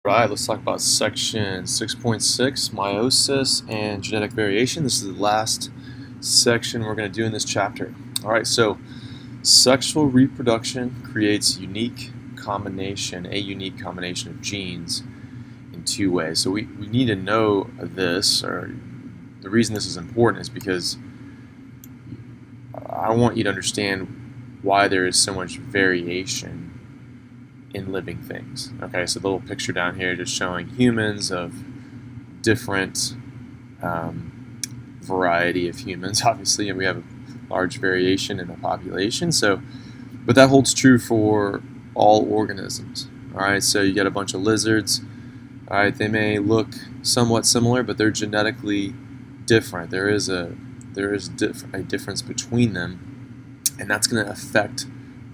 Right, let's talk about section 6.6, meiosis and genetic variation. This is the last section we're going to do in this chapter. All right, so sexual reproduction creates a unique combination of genes in two ways. So we need to know this, or the reason this is important is because I want you to understand why there is so much variation in living things. Okay, so the little picture down here just showing humans of different variety of humans, obviously, and we have a large variation in the population. So, but that holds true for all organisms. All right, so you get a bunch of lizards. All right, they may look somewhat similar, but they're genetically different. There is a difference between them, and that's going to affect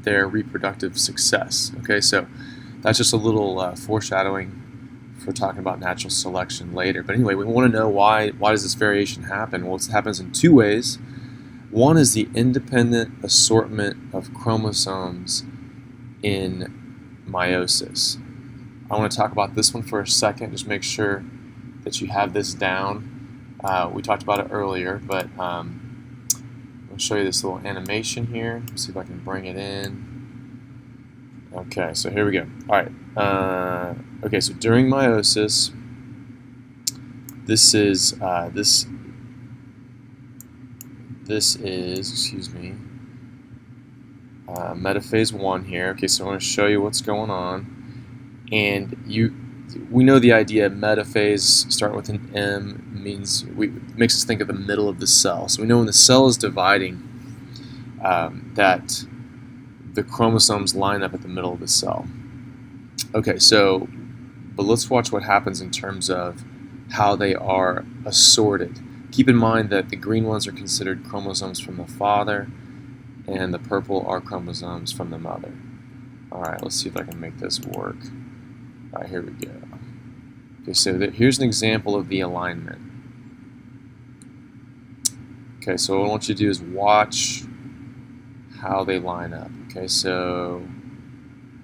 their reproductive success. Okay, so that's just a little foreshadowing for talking about natural selection later. But anyway, we want to know why does this variation happen? Well, it happens in two ways. One is the independent assortment of chromosomes in meiosis. I want to talk about this one for a second. Just make sure that you have this down. We talked about it earlier, but I'll show you this little animation here. Let's see if I can bring it in. Okay, so here we go. All right. Okay, so during meiosis, this is metaphase 1 here. Okay, so I want to show you what's going on, and we know the idea of metaphase starting with an M makes us think of the middle of the cell. So we know when the cell is dividing that the chromosomes line up at the middle of the cell. Okay, so but let's watch what happens in terms of how they are assorted. Keep in mind that the green ones are considered chromosomes from the father, and the purple are chromosomes from the mother. All right, let's see if I can make this work. All right, here we go. Okay, so here's an example of the alignment. Okay, so what I want you to do is watch how they line up. Okay, so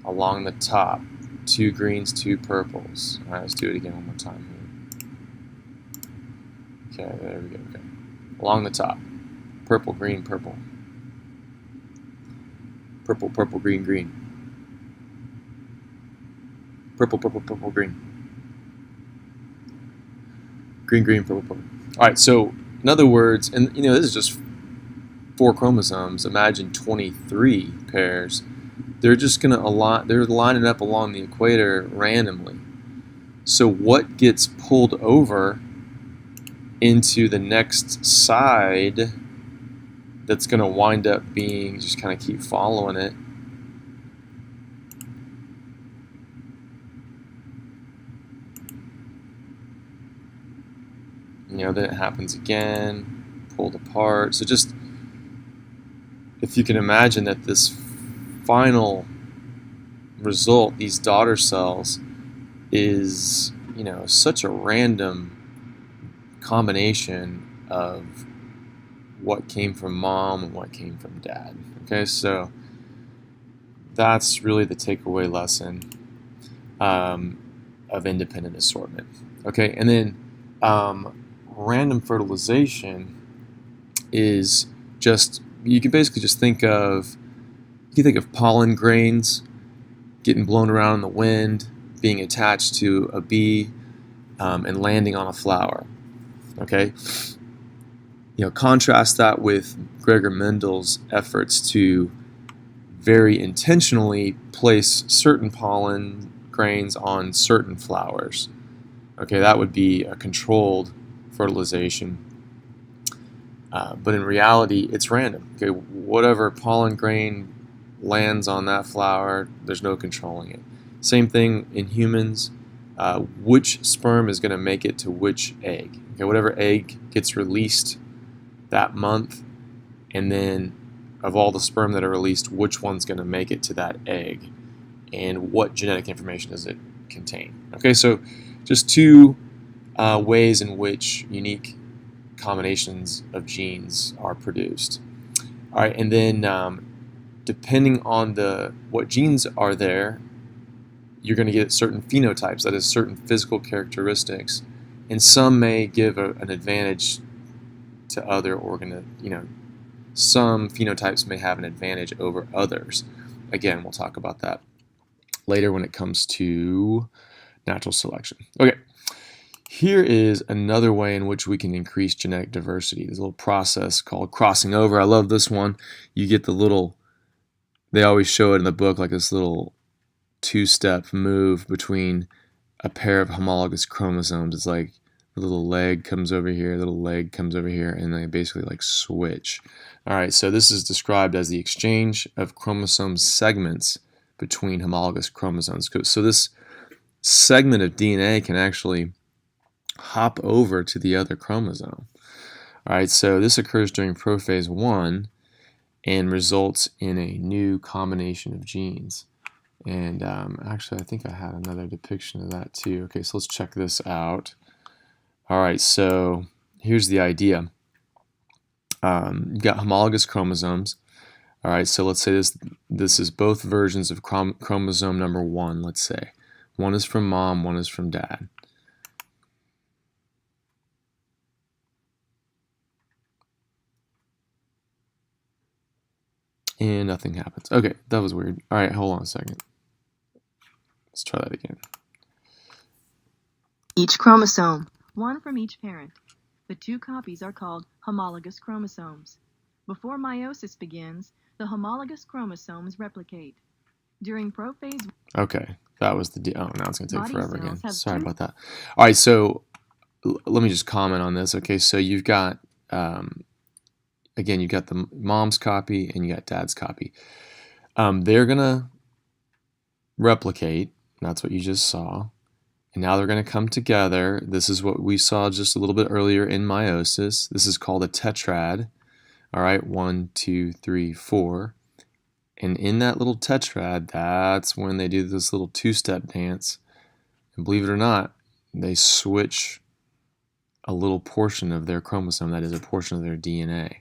along the top, 2 greens, 2 purples. All right, let's do it again one more time here. Okay, there we go. Okay, along the top, purple, green, purple, purple, purple, green, green, purple, purple, purple, green, green, green, purple, purple. All right, so in other words, and this is just 4 chromosomes. Imagine 23 pairs. They're just going to align. They're lining up along the equator randomly. So what gets pulled over into the next side that's going to wind up being, just kind of keep following it, then it happens again, pulled apart. So just, if you can imagine that this final result, these daughter cells, is such a random combination of what came from mom and what came from dad. Okay, so that's really the takeaway lesson of independent assortment. Okay, and then random fertilization is just, you can basically just think of pollen grains getting blown around in the wind, being attached to a bee, and landing on a flower. Okay, contrast that with Gregor Mendel's efforts to very intentionally place certain pollen grains on certain flowers. Okay, that would be a controlled fertilization. But in reality, it's random. Okay, whatever pollen grain lands on that flower, there's no controlling it. Same thing in humans. Which sperm is going to make it to which egg? Okay, whatever egg gets released that month, and then of all the sperm that are released, which one's going to make it to that egg, and what genetic information does it contain? Okay, so just 2 ways in which unique combinations of genes are produced. All right, and then depending on what genes are there, you're going to get certain phenotypes, that is, certain physical characteristics, and some may give an advantage to other some phenotypes may have an advantage over others. Again, we'll talk about that later when it comes to natural selection. Okay, here is another way in which we can increase genetic diversity. There's a little process called crossing over. I love this one. You get the little, they always show it in the book, like this little two-step move between a pair of homologous chromosomes. It's like the little leg comes over here, little leg comes over here, and they basically like switch. All right, so this is described as the exchange of chromosome segments between homologous chromosomes. So this segment of DNA can actually hop over to the other chromosome. All right, so this occurs during prophase 1 and results in a new combination of genes. And actually, I think I had another depiction of that too. Okay, so let's check this out. All right, so here's the idea. You've got homologous chromosomes. All right, so let's say this is both versions of chromosome number 1, let's say. One is from mom, one is from dad. And nothing happens. Okay, that was weird. All right, hold on a second. Let's try that again. Each chromosome, one from each parent. The two copies are called homologous chromosomes. Before meiosis begins, the homologous chromosomes replicate. During prophase... Okay, that was the deal. Oh, now it's going to take forever again. Sorry about that. All right, so let me just comment on this. Okay, so you've got, again, you've got the mom's copy and you got dad's copy. They're going to replicate. That's what you just saw. And now they're going to come together. This is what we saw just a little bit earlier in meiosis. This is called a tetrad. All right, 1, 2, 3, 4. And in that little tetrad, that's when they do this little two-step dance. And believe it or not, they switch a little portion of their chromosome, that is a portion of their DNA.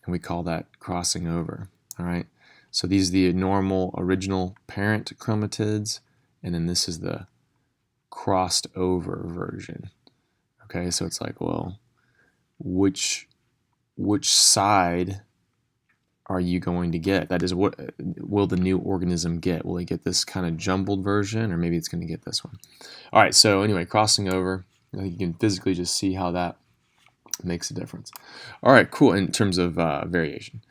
And we call that crossing over. All right, so these are the normal original parent chromatids, and then this is the crossed over version. Okay, so it's like, well, which side are you going to get? That is, what will the new organism get? Will it get this kind of jumbled version, or maybe it's going to get this one? All right, so anyway, crossing over, I think you can physically just see how that makes a difference. All right, cool, in terms of variation.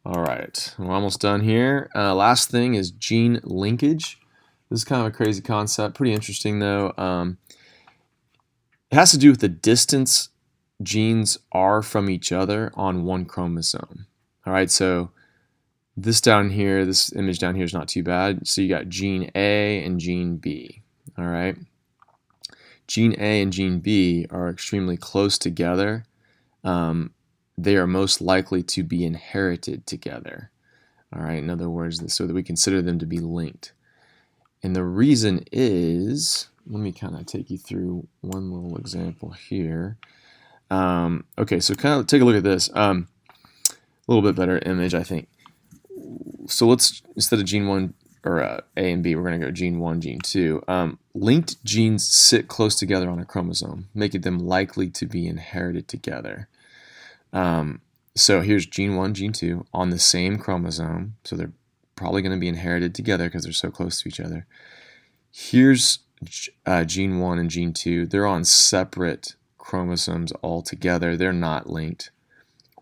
All right, we're almost done here. Last thing is gene linkage. This is kind of a crazy concept, pretty interesting though. It has to do with the distance genes are from each other on one chromosome. All right, so this down here, this image down here is not too bad. So you got gene A and gene B. All right, gene A and gene B are extremely close together. They are most likely to be inherited together. All right, in other words, so that we consider them to be linked. And the reason is, let me kind of take you through one little example here. Okay, so kind of take a look at this. A little bit better image, I think. So let's, instead of gene 1 or A and B, we're going to go gene 1, gene 2. Linked genes sit close together on a chromosome, making them likely to be inherited together. So here's gene 1, gene 2 on the same chromosome, so they're probably going to be inherited together because they're so close to each other. Here's gene 1 and gene 2. They're on separate chromosomes altogether. They're not linked.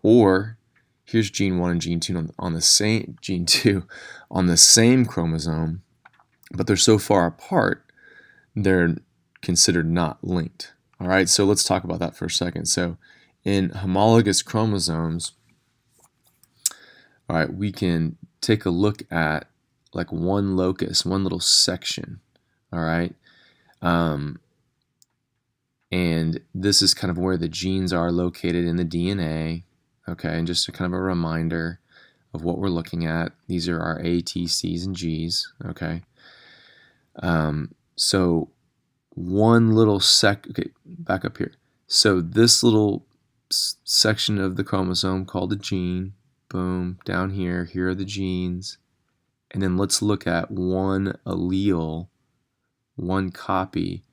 Or here's gene 1 and gene 2 on the same gene 2 on the same chromosome, but they're so far apart they're considered not linked. All right, so let's talk about that for a second. So in homologous chromosomes, all right, we can take a look at like one locus, one little section. All right, and this is kind of where the genes are located in the DNA. Okay, and just a kind of a reminder of what we're looking at. These are our A, T, C's, and G's. Okay, so one little okay, back up here. So this little section of the chromosome called a gene, boom, down here, here are the genes. And then let's look at one allele one copy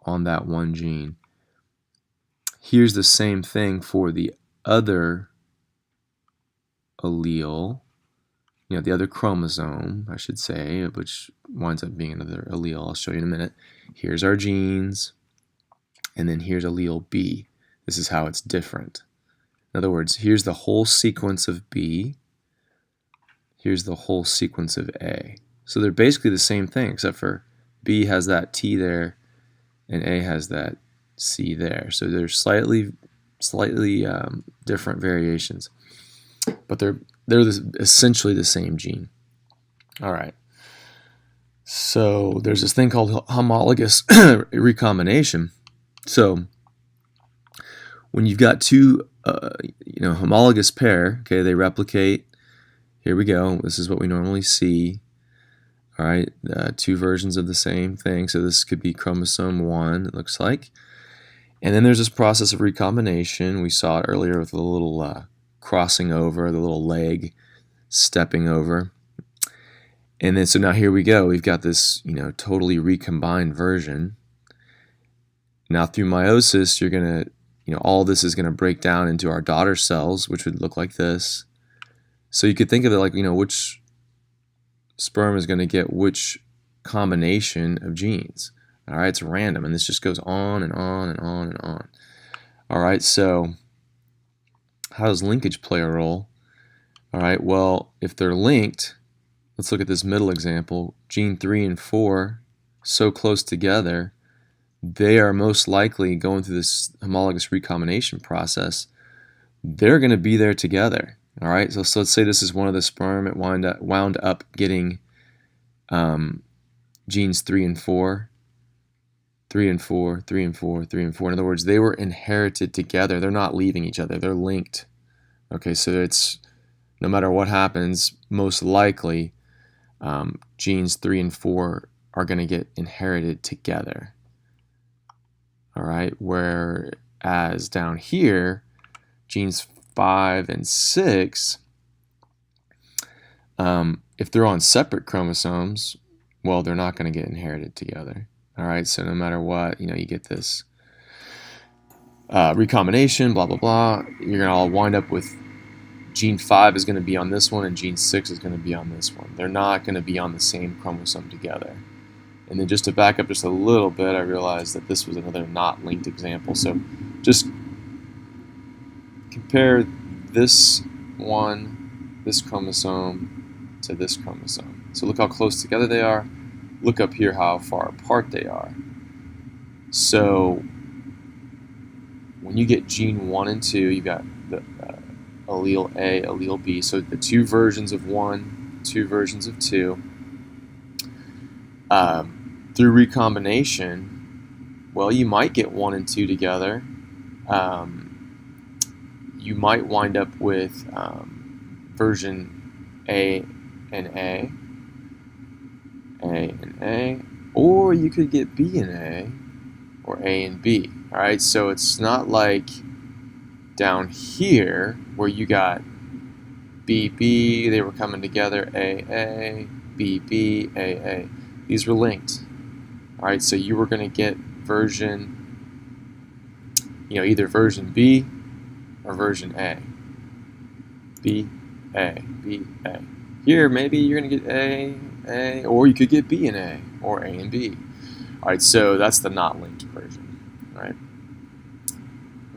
on that one gene. Here's the same thing for the other allele, the other chromosome, I should say, which winds up being another allele. I'll show you in a minute. Here's our genes, and then here's allele B. This is how it's different. In other words, here's the whole sequence of B. Here's the whole sequence of A. So they're basically the same thing, except for B has that T there, and A has that C there. So they're slightly different variations, but they're essentially the same gene. All right. So there's this thing called homologous recombination. So when you've got two, homologous pair, okay, they replicate. Here we go. This is what we normally see. All right, two versions of the same thing. So this could be chromosome 1, it looks like. And then there's this process of recombination. We saw it earlier with the little crossing over, the little leg stepping over. And then so now here we go. We've got this, totally recombined version. Now through meiosis, you're going to, all this is going to break down into our daughter cells, which would look like this. So you could think of it like, which sperm is going to get which combination of genes. All right, it's random, and this just goes on and on and on and on. All right, so how does linkage play a role? All right, well, if they're linked, let's look at this middle example. Gene 3 and 4, so close together, they are most likely going through this homologous recombination process. They're going to be there together. All right, so let's say this is one of the sperm. It wound up getting genes 3 and 4. 3 and 4, 3 and 4, 3 and 4. In other words, they were inherited together. They're not leaving each other. They're linked. Okay, so it's no matter what happens, most likely genes 3 and 4 are going to get inherited together. All right, whereas down here, genes 5 and 6, if they're on separate chromosomes, well, they're not going to get inherited together. All right, so no matter what, you get this recombination, blah, blah, blah. You're going to all wind up with gene 5 is going to be on this one and gene 6 is going to be on this one. They're not going to be on the same chromosome together. And then just to back up just a little bit, I realized that this was another not linked example. So just compare this one, this chromosome, to this chromosome. So look how close together they are. Look up here how far apart they are. So when you get gene 1 and 2, you've got the allele A, allele B. So the two versions of 1, two versions of 2. Through recombination, well, you might get 1 and 2 together. You might wind up with version A and A, or you could get B and A, or A and B. All right, so it's not like down here where you got BB, they were coming together, AA, BB, AA. These were linked. All right, so you were going to get version, either version B or version A. B, A, B, A. Here, maybe you're going to get A, or you could get B and A, or A and B. All right, so that's the not linked version. All right.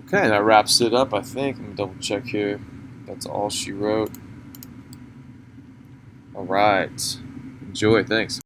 Okay, that wraps it up, I think. Let me double check here. That's all she wrote. All right. Enjoy. Thanks.